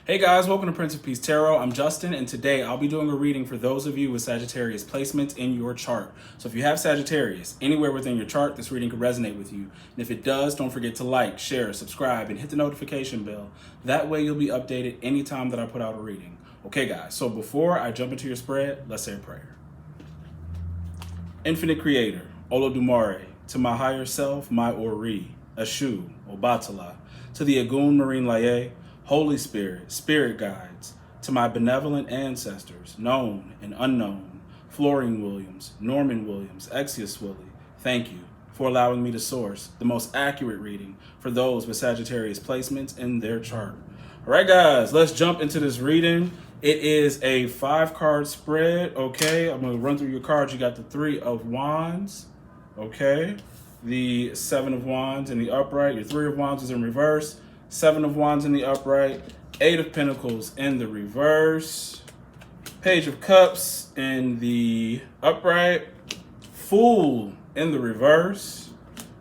Hey guys, welcome to Prince of Peace Tarot. I'm Justin, and today I'll be doing a reading for those of you with Sagittarius placements in your chart. So if you have Sagittarius anywhere within your chart, this reading could resonate with you. And if it does, don't forget to like, share, subscribe, and hit the notification bell. That way you'll be updated anytime that I put out a reading. Okay guys, so before I jump into your spread, let's say a prayer. Infinite Creator, Olodumare, to my higher self, my Ori, Ashu, Obatala, to the Agun Marine Laye, Holy Spirit, Spirit Guides, to my benevolent ancestors, known and unknown, Florine Williams, Norman Williams, Exius Willie, thank you for allowing me to source the most accurate reading for those with Sagittarius placements in their chart. All right, guys, let's jump into this reading. It is a 5-card spread, okay? I'm going to run through your cards. You got the 3 of Wands, okay? The 7 of Wands in the upright. Your 3 of Wands is in reverse. 7 of Wands in the upright, 8 of Pentacles in the reverse, Page of Cups in the upright, Fool in the reverse.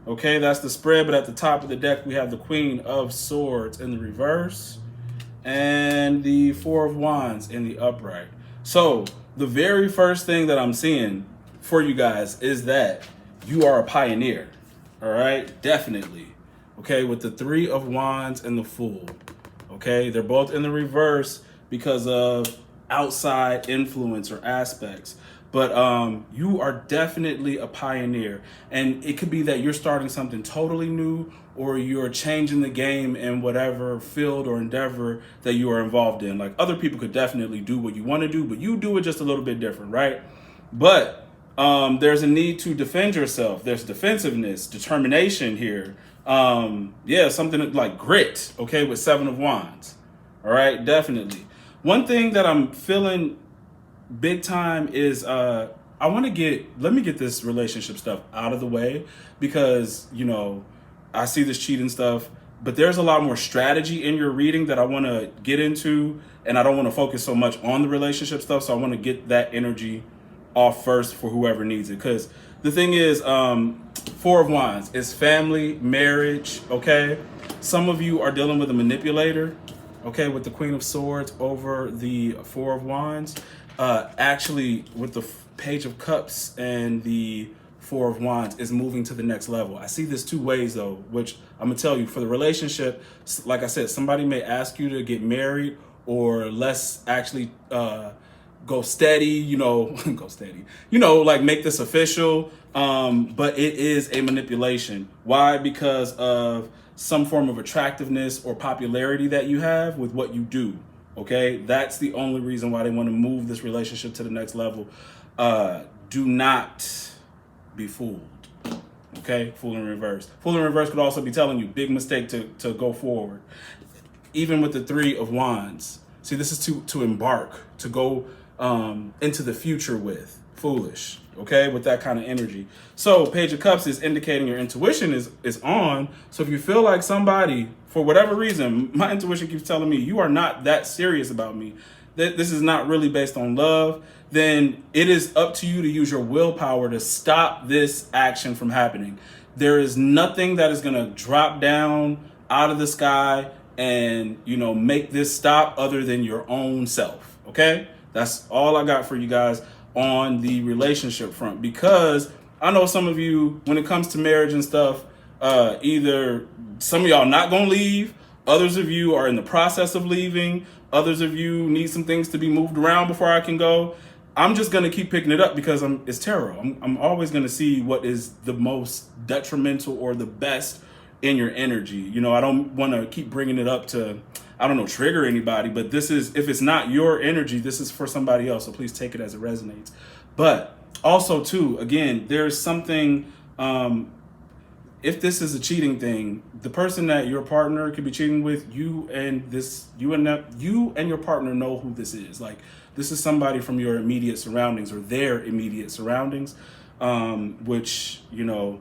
Okay, that's the spread, but at the top of the deck, we have the Queen of Swords in the reverse, and the 4 of Wands in the upright. So the very first thing that I'm seeing for you guys is that you are a pioneer, all right? Definitely. Okay, with the 3 of Wands and the Fool. Okay, they're both in the reverse because of outside influence or aspects. But you are definitely a pioneer. And it could be that you're starting something totally new, or you're changing the game in whatever field or endeavor that you are involved in. Like, other people could definitely do what you want to do, but you do it just a little bit different, right? But there's a need to defend yourself. There's defensiveness, determination here. Yeah, something like grit, okay, with 7 of Wands. All right, definitely. One thing that I'm feeling big time is let me get this relationship stuff out of the way, because, you know, I see this cheating stuff, but there's a lot more strategy in your reading that I want to get into, and I don't want to focus so much on the relationship stuff, so I want to get that energy off first for whoever needs it. Because the thing is, 4 of Wands is family, marriage, okay? Some of you are dealing with a manipulator, okay, with the Queen of Swords over the 4 of Wands. Actually, with the Page of Cups and the 4 of Wands is moving to the next level. I see this 2 ways, though, which I'm going to tell you. For the relationship, like I said, somebody may ask you to get married, or let's actually go steady, you know, go steady, you know, like make this official. But it is a manipulation. Why? Because of some form of attractiveness or popularity that you have with what you do. Okay. That's the only reason why they want to move this relationship to the next level. Do not be fooled. Okay. Fool in reverse. Fool in reverse could also be telling you big mistake to go forward. Even with the 3 of Wands. See, this is to embark, to go into the future with. Foolish, okay, with that kind of energy. So Page of Cups is indicating your intuition is on. So if you feel like somebody, for whatever reason, my intuition keeps telling me you are not that serious about me, that this is not really based on love, then it is up to you to use your willpower to stop this action from happening. There is nothing that is going to drop down out of the sky and, you know, make this stop other than your own self. Okay, that's all I got for you guys on the relationship front, because I know some of you, when it comes to marriage and stuff, either some of y'all not gonna leave, others of you are in the process of leaving, others of you need some things to be moved around before I can go. I'm just gonna keep picking it up because it's tarot. I'm always gonna see what is the most detrimental or the best in your energy. You know, I don't want to keep bringing it up to, I don't know, trigger anybody, but this is, if it's not your energy, this is for somebody else. So please take it as it resonates. But also too, again, there's something, if this is a cheating thing, the person that your partner could be cheating with, you and your partner know who this is. Like, this is somebody from your immediate surroundings or their immediate surroundings, which, you know,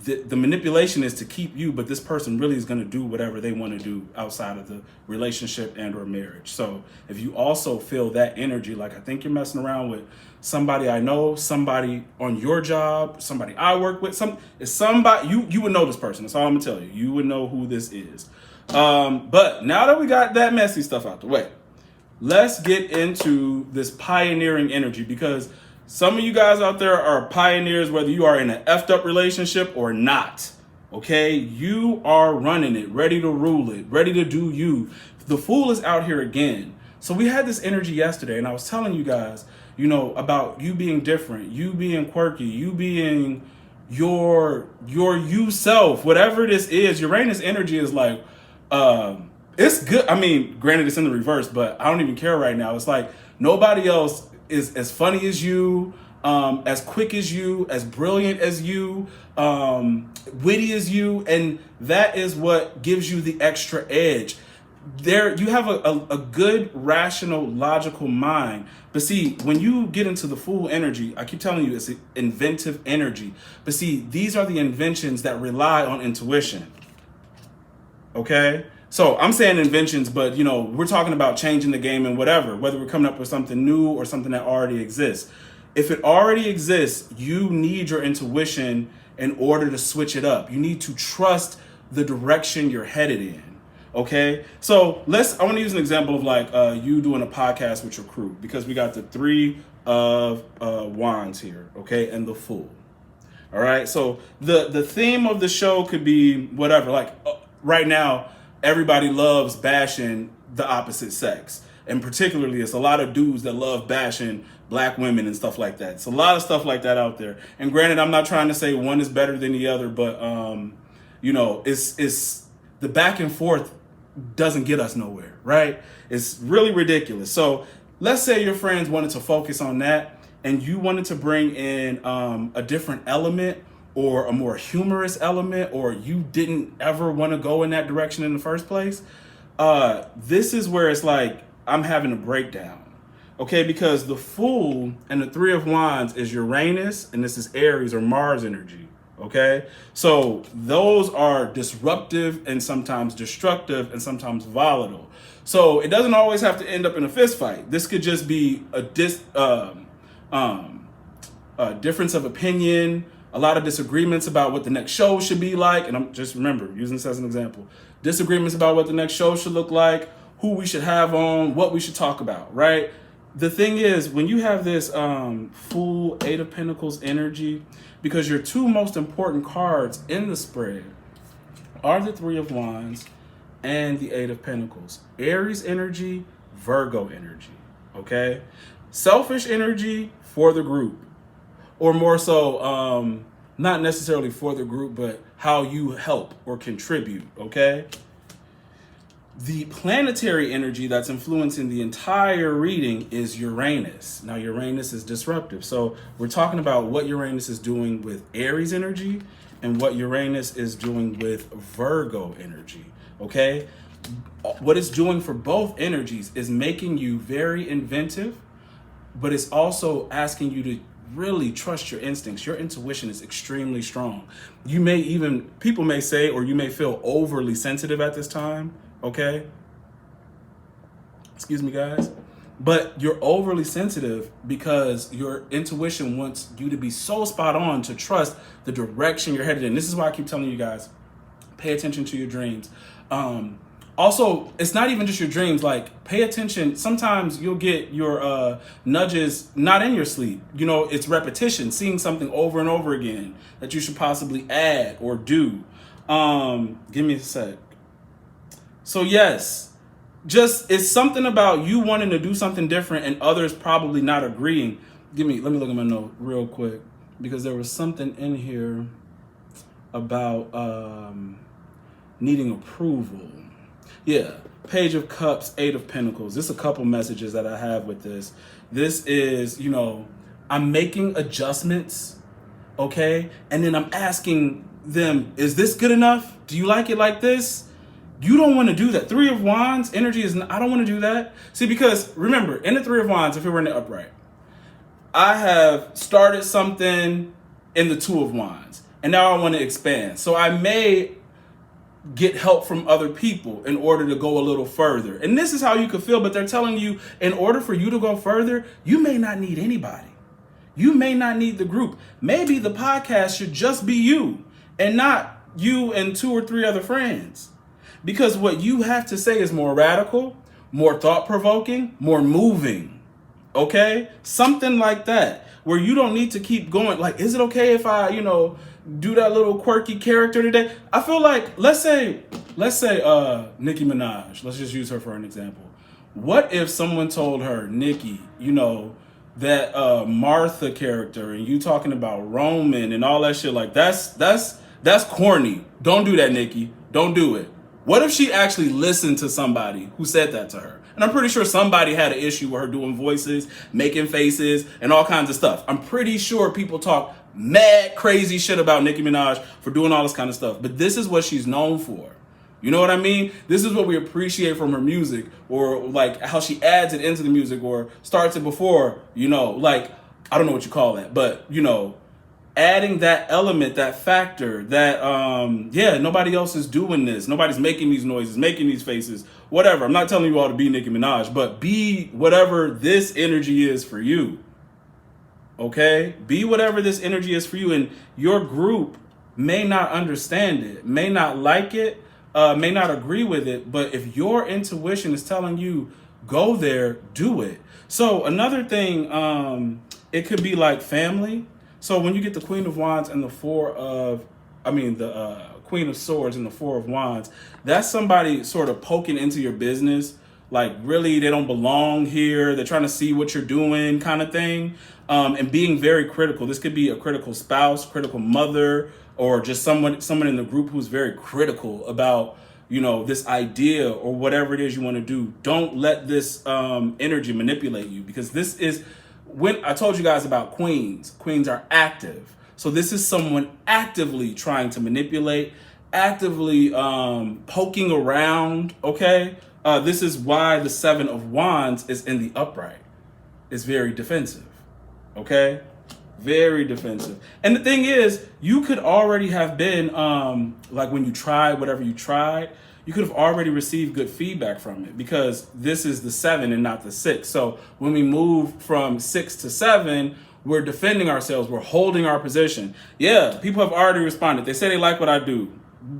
the manipulation is to keep you, but this person really is going to do whatever they want to do outside of the relationship and or marriage. So if you also feel that energy, like I think you're messing around with somebody I know, somebody on your job, somebody I work with, somebody, you would know this person. That's all I'm gonna tell you. You would know who this is. But now that we got that messy stuff out the way, let's get into this pioneering energy, because some of you guys out there are pioneers, whether you are in an effed up relationship or not. Okay, you are running it, ready to rule it, ready to do you. The Fool is out here again. So we had this energy yesterday, and I was telling you guys, about you being different, you being quirky, you being your you self, whatever this is. Uranus energy is like, it's good. I mean, granted, it's in the reverse, but I don't even care right now. It's like nobody else is as funny as you, as quick as you, as brilliant as you, witty as you, and that is what gives you the extra edge. There, you have a good, rational, logical mind. But see, when you get into the Fool energy, I keep telling you, it's an inventive energy. But see, these are the inventions that rely on intuition. Okay? So I'm saying inventions, but we're talking about changing the game and whatever, whether we're coming up with something new or something that already exists. If it already exists, you need your intuition in order to switch it up. You need to trust the direction you're headed in. Okay, so I want to use an example of like you doing a podcast with your crew, because we got the Three of Wands here, okay, and the Fool. All right, so the theme of the show could be whatever. Like right now, everybody loves bashing the opposite sex, and particularly it's a lot of dudes that love bashing black women and stuff like that. It's a lot of stuff like that out there. And granted, I'm not trying to say one is better than the other, but it's the back and forth doesn't get us nowhere, right? It's really ridiculous. So let's say your friends wanted to focus on that, and you wanted to bring in a different element or a more humorous element, or you didn't ever want to go in that direction in the first place. This is where it's like I'm having a breakdown. Okay, because the Fool and the Three of Wands is Uranus, and this is Aries or Mars energy. Okay, so those are disruptive and sometimes destructive and sometimes volatile. So it doesn't always have to end up in a fist fight. This could just be a difference of opinion, a lot of disagreements about what the next show should be like. And I'm just remember using this as an example, disagreements about what the next show should look like, who we should have on, what we should talk about, right? The thing is, when you have this Fool, Eight of Pentacles energy, because your two most important cards in the spread are the Three of Wands and the Eight of Pentacles. Aries energy, Virgo energy, okay? Selfish energy for the group, or more so, not necessarily for the group, but how you help or contribute, okay? The planetary energy that's influencing the entire reading is Uranus. Now, Uranus is disruptive. So we're talking about what Uranus is doing with Aries energy and what Uranus is doing with Virgo energy, okay? What it's doing for both energies is making you very inventive, but it's also asking you to really trust your instincts. Your intuition is extremely strong. People may say, or you may feel overly sensitive at this time, okay? Excuse me, guys. But you're overly sensitive because your intuition wants you to be so spot on to trust the direction you're headed in. This is why I keep telling you guys, pay attention to your dreams. Also, it's not even just your dreams. Like, pay attention. Sometimes you'll get your nudges not in your sleep. It's repetition, seeing something over and over again that you should possibly add or do. Give me a sec. So yes, it's something about you wanting to do something different and others probably not agreeing. Let me look at my note real quick, because there was something in here about needing approval. Yeah, Page of Cups, Eight of Pentacles. There's a couple messages that I have with this. This is, I'm making adjustments, okay? And then I'm asking them, is this good enough? Do you like it like this? You don't want to do that. Three of Wands energy I don't want to do that. See, because remember, in the Three of Wands, if it were in the upright, I have started something in the Two of Wands, and now I want to expand. So I may get help from other people in order to go a little further. And this is how you could feel, but they're telling you, in order for you to go further, you may not need anybody. You may not need the group. Maybe the podcast should just be you and not you and two or three other friends. Because what you have to say is more radical, more thought-provoking, more moving. Okay? Something like that, where you don't need to keep going. Like, is it okay if I, do that little quirky character today? I feel like, let's say Nicki Minaj, let's just use her for an example. What if someone told her, Nicki, that Martha character, and you talking about Roman and all that shit, like that's corny. Don't do that, Nicki. Don't do it. What if she actually listened to somebody who said that to her? And I'm pretty sure somebody had an issue with her doing voices, making faces, and all kinds of stuff. I'm pretty sure people talk mad crazy shit about Nicki Minaj for doing all this kind of stuff. But this is what she's known for. You know what I mean? This is what we appreciate from her music, or like how she adds it into the music or starts it before, like, I don't know what you call that, but, adding that element, that factor, that, nobody else is doing this. Nobody's making these noises, making these faces, whatever. I'm not telling you all to be Nicki Minaj, but be whatever this energy is for you. Okay? Be whatever this energy is for you. And your group may not understand it, may not like it, may not agree with it, but if your intuition is telling you, go there, do it. So another thing, it could be like family. So when you get the Queen of Wands and the Queen of Swords and the Four of Wands, that's somebody sort of poking into your business. Like, really, they don't belong here. They're trying to see what you're doing, kind of thing. And being very critical. This could be a critical spouse, critical mother, or just someone in the group who's very critical about, this idea or whatever it is you want to do. Don't let this energy manipulate you, because this is, when I told you guys about queens are active. So this is someone actively trying to manipulate, actively poking around, okay? This is why the Seven of Wands is in the upright. It's very defensive, okay? Very defensive. And the thing is, you could already have been, like when you tried whatever you tried, you could have already received good feedback from it, because this is the 7 and not the 6. So when we move from 6 to 7, we're defending ourselves. We're holding our position. Yeah, people have already responded. They say they like what I do,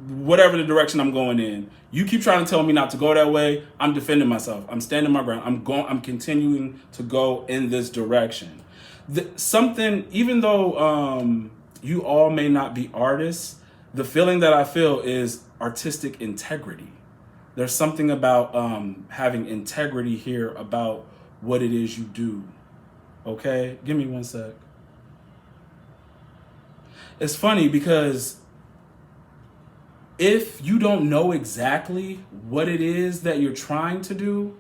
whatever the direction I'm going in. You keep trying to tell me not to go that way. I'm defending myself. I'm standing my ground. I'm continuing to go in this direction. Even though you all may not be artists, the feeling that I feel is artistic integrity. There's something about having integrity here about what it is you do. Okay? Give me one sec. It's funny because if you don't know exactly what it is that you're trying to do,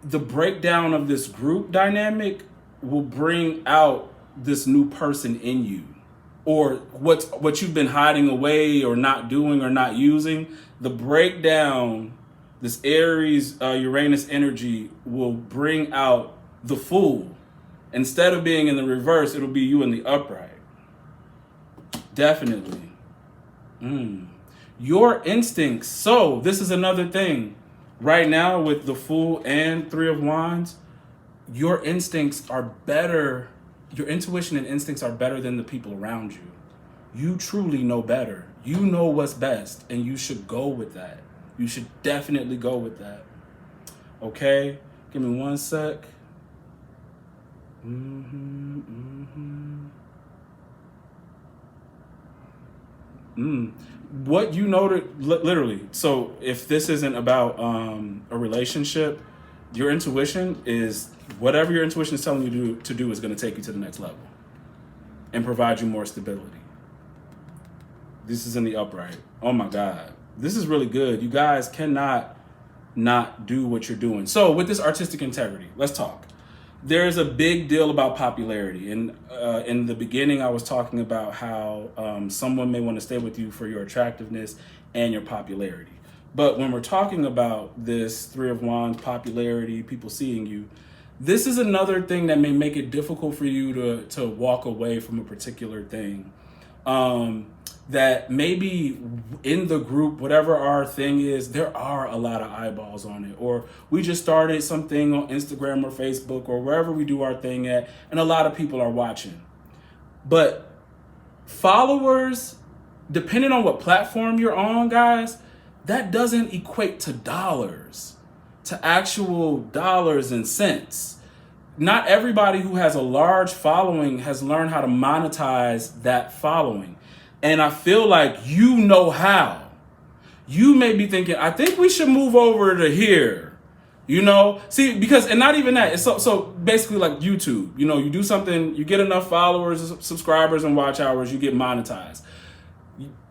the breakdown of this group dynamic will bring out this new person in you, or what you've been hiding away or not doing or not using. The breakdown, this Aries Uranus energy will bring out the Fool. Instead of being in the reverse, it'll be you in the upright. Definitely. Your instincts. So this is another thing. Right now with the Fool and Three of Wands, your instincts are better. Your intuition and instincts are better than the people around you. You truly know better. You know what's best, and you should go with that. You should definitely go with that. Okay? Give me one sec. What you know to literally. So if this isn't about a relationship, your intuition is whatever your intuition is telling you to do is going to take you to the next level and provide you more stability. This is in the upright. Oh my God. This is really good. You guys cannot not do what you're doing. So with this artistic integrity, let's talk. There's a big deal about popularity. And in the beginning, I was talking about how someone may want to stay with you for your attractiveness and your popularity. But when we're talking about this Three of Wands, popularity, people seeing you, this is another thing that may make it difficult for you to walk away from a particular thing. That maybe in the group, whatever our thing is, there are a lot of eyeballs on it. Or we just started something on Instagram or Facebook or wherever we do our thing at, and a lot of people are watching. But followers, depending on what platform you're on, guys, that doesn't equate to dollars, to actual dollars and cents. Not everybody who has a large following has learned how to monetize that following. And I feel like you know how. You may be thinking, I think we should move over to here. You know, see, because, and not even that. It's so basically like YouTube, you know, you do something, you get enough followers, subscribers, and watch hours, you get monetized.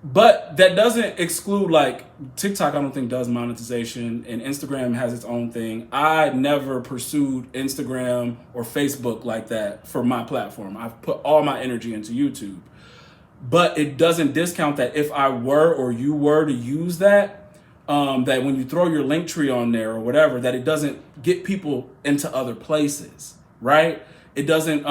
But that doesn't exclude, like, TikTok, I don't think does monetization, and Instagram has its own thing. I never pursued Instagram or Facebook like that for my platform. I've put all my energy into YouTube. But it doesn't discount that if I were, or you were to use that, that when you throw your link tree on there or whatever, that it doesn't get people into other places, right? It doesn't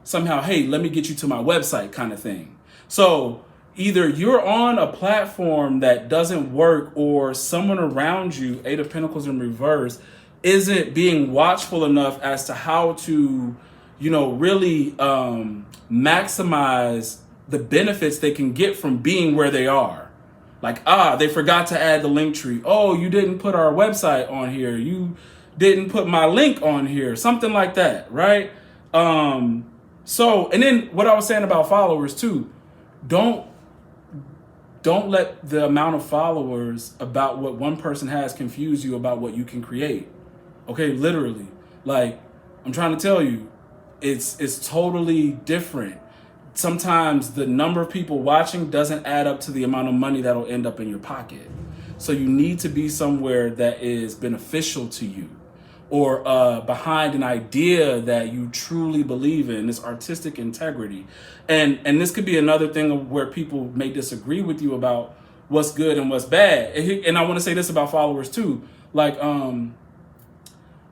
somehow, hey, let me get you to my website kind of thing. So either you're on a platform that doesn't work, or someone around you, Eight of Pentacles in reverse, isn't being watchful enough as to how to, you know, really maximize the benefits they can get from being where they are. Like, they forgot to add the link tree. Oh, you didn't put our website on here. You didn't put my link on here. Something like that, right? So, and then what I was saying about followers too, don't let the amount of followers about what one person has confuse you about what you can create. Okay, literally. Like, I'm trying to tell you, it's totally different. Sometimes the number of people watching doesn't add up to the amount of money that'll end up in your pocket. So you need to be somewhere that is beneficial to you, or behind an idea that you truly believe in, this artistic integrity. And this could be another thing where people may disagree with you about what's good and what's bad. And I want to say this about followers too. Like,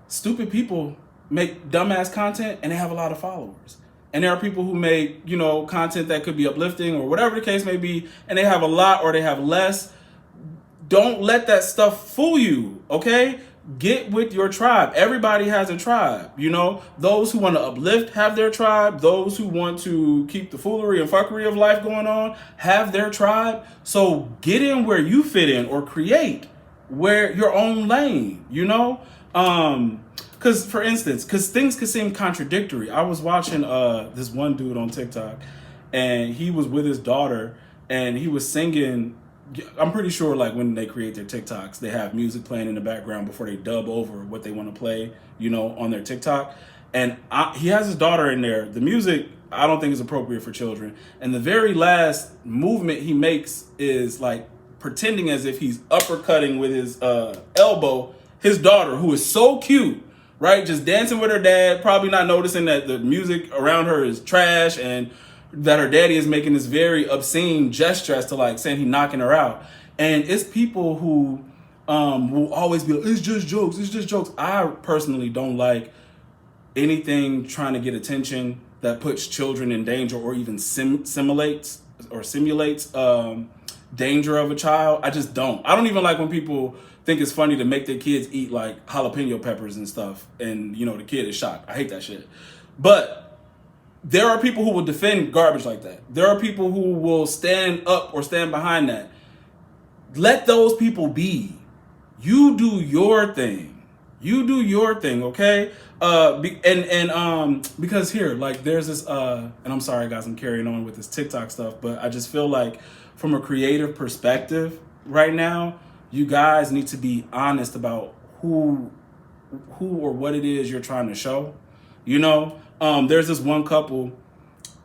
stupid people make dumbass content and they have a lot of followers. And there are people who make, you know, content that could be uplifting or whatever the case may be, and they have a lot or they have less. Don't let that stuff fool you, okay? Get with your tribe. Everybody has a tribe, you know? Those who want to uplift have their tribe. Those who want to keep the foolery and fuckery of life going on have their tribe. So get in where you fit in, or create where your own lane, you know? Because, for instance, things could seem contradictory. I was watching this one dude on TikTok, and he was with his daughter, and he was singing. I'm pretty sure, like, when they create their TikToks, they have music playing in the background before they dub over what they want to play, you know, on their TikTok. And he has his daughter in there. The music, I don't think is appropriate for children. And the very last movement he makes is, like, pretending as if he's uppercutting with his elbow his daughter, who is so cute, right? Just dancing with her dad, probably not noticing that the music around her is trash and that her daddy is making this very obscene gesture as to, like, saying he's knocking her out. And it's people who will always be like, it's just jokes, it's just jokes. I personally don't like anything trying to get attention that puts children in danger, or even simulates danger of a child. I just don't. I don't even like when people think it's funny to make their kids eat, like, jalapeno peppers and stuff, and, you know, the kid is shocked. I hate that shit. But there are people who will defend garbage like that. There are people who will stand up or stand behind that. Let those people be. You do your thing. You do your thing, okay? Because here, like, there's this, and I'm sorry guys, I'm carrying on with this TikTok stuff, but I just feel like from a creative perspective right now, you guys need to be honest about who or what it is you're trying to show. You know, there's this one couple,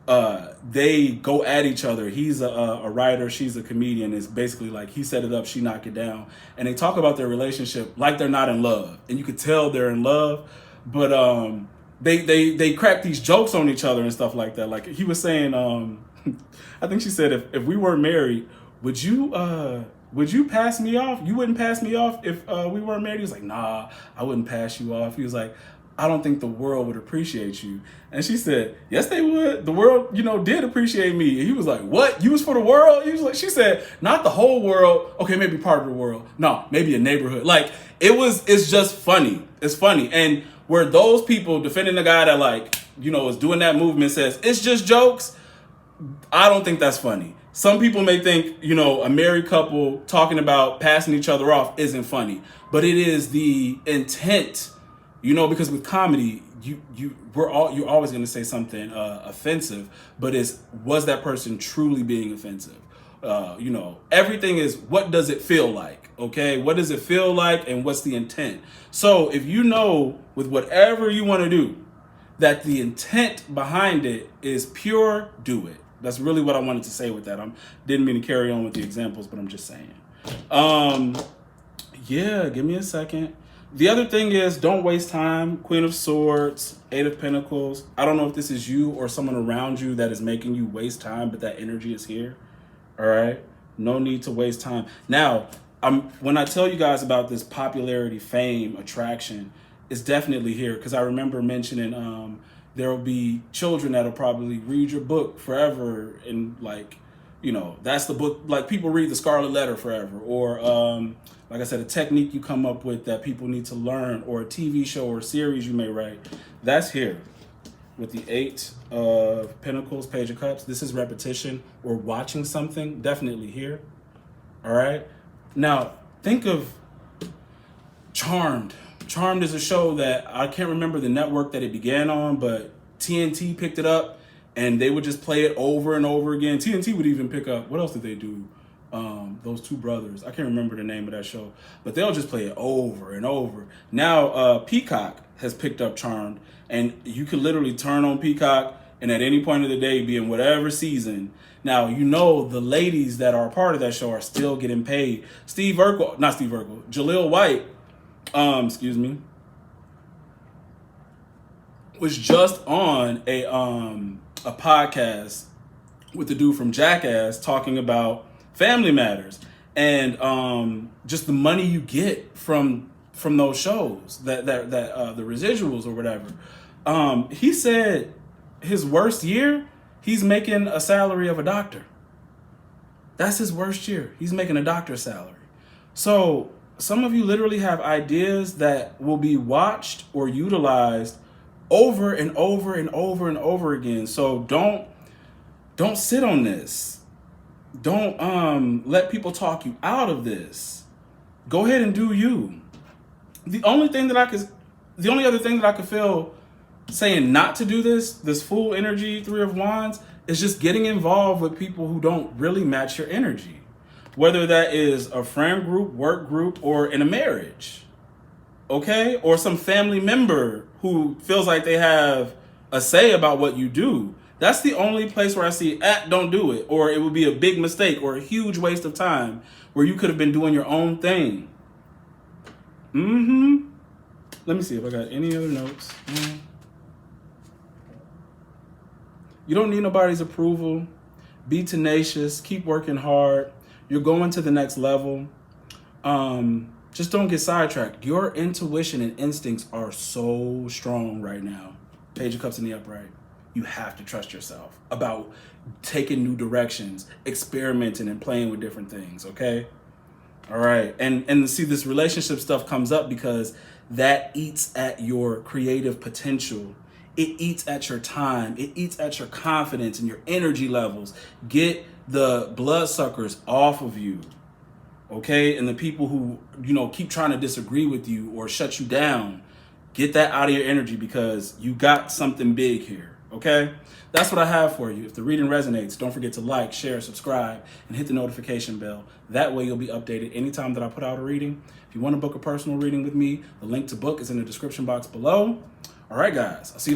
they go at each other. He's a writer, she's a comedian. It's basically like he set it up, she knocked it down. And they talk about their relationship like they're not in love. And you could tell they're in love, but they crack these jokes on each other and stuff like that. Like he was saying, I think she said, if we weren't married, would you pass me off? You wouldn't pass me off if we weren't married? He was like, nah, I wouldn't pass you off. He was like, I don't think the world would appreciate you. And she said, yes, they would. The world, you know, did appreciate me. And he was like, what? You was for the world? He was like, she said, not the whole world. Okay, maybe part of the world. No, maybe a neighborhood. Like, it's just funny. It's funny. And where those people defending the guy that, like, you know, is doing that movement says, it's just jokes, I don't think that's funny. Some people may think, a married couple talking about passing each other off isn't funny, but it is the intent, because with comedy, you're always going to say something offensive, but was that person truly being offensive? Everything is, what does it feel like? Okay, what does it feel like, and what's the intent? So if with whatever you want to do, that the intent behind it is pure, do it. That's really what I wanted to say with that. Didn't mean to carry on with the examples, but I'm just saying. Yeah, give me a second. The other thing is, don't waste time. Queen of Swords, Eight of Pentacles. I don't know if this is you or someone around you that is making you waste time, but that energy is here. All right? No need to waste time. Now, when I tell you guys about this popularity, fame, attraction, it's definitely here, because I remember mentioning there will be children that'll probably read your book forever, and that's the book, like people read the Scarlet Letter forever, or like I said, a technique you come up with that people need to learn, or a TV show or series you may write. That's here with the Eight of Pentacles, Page of Cups. This is repetition or watching something, definitely here. All right. Now think of Charmed. Charmed is a show that I can't remember the network that it began on, but TNT picked it up and they would just play it over and over again. TNT would even pick up, what else did they do? Those two brothers, I can't remember the name of that show, but they'll just play it over and over. Now Peacock has picked up Charmed, and you can literally turn on Peacock and at any point of the day be in whatever season. Now, the ladies that are a part of that show are still getting paid. Jaleel White, was just on a podcast with the dude from Jackass talking about family matters and just the money you get from those shows, that the residuals or whatever. He said his worst year, he's making a salary of a doctor. That's his worst year. He's making a doctor's salary. So some of you literally have ideas that will be watched or utilized over and over and over and over again. So don't sit on this. Don't let people talk you out of this. Go ahead and do you. The only other thing that I could feel saying not to do this full energy, Three of Wands, is just getting involved with people who don't really match your energy. Whether that is a friend group, work group, or in a marriage. Okay? Or some family member who feels like they have a say about what you do. That's the only place where I see, don't do it. Or it would be a big mistake or a huge waste of time where you could have been doing your own thing. Let me see if I got any other notes. You don't need nobody's approval. Be tenacious. Keep working hard. You're going to the next level. Just don't get sidetracked. Your intuition and instincts are so strong right now. Page of Cups in the upright. You have to trust yourself about taking new directions, experimenting and playing with different things, okay? All right. And see, this relationship stuff comes up because that eats at your creative potential. It eats at your time. It eats at your confidence and your energy levels. Get the bloodsuckers off of you, okay? And the people who, keep trying to disagree with you or shut you down, get that out of your energy because you got something big here. Okay, that's what I have for you. If the reading resonates, don't forget to like, share, subscribe, and hit the notification bell. That way you'll be updated anytime that I put out a reading. If you want to book a personal reading with me, the link to book is in the description box below. All right, guys, I'll see you later.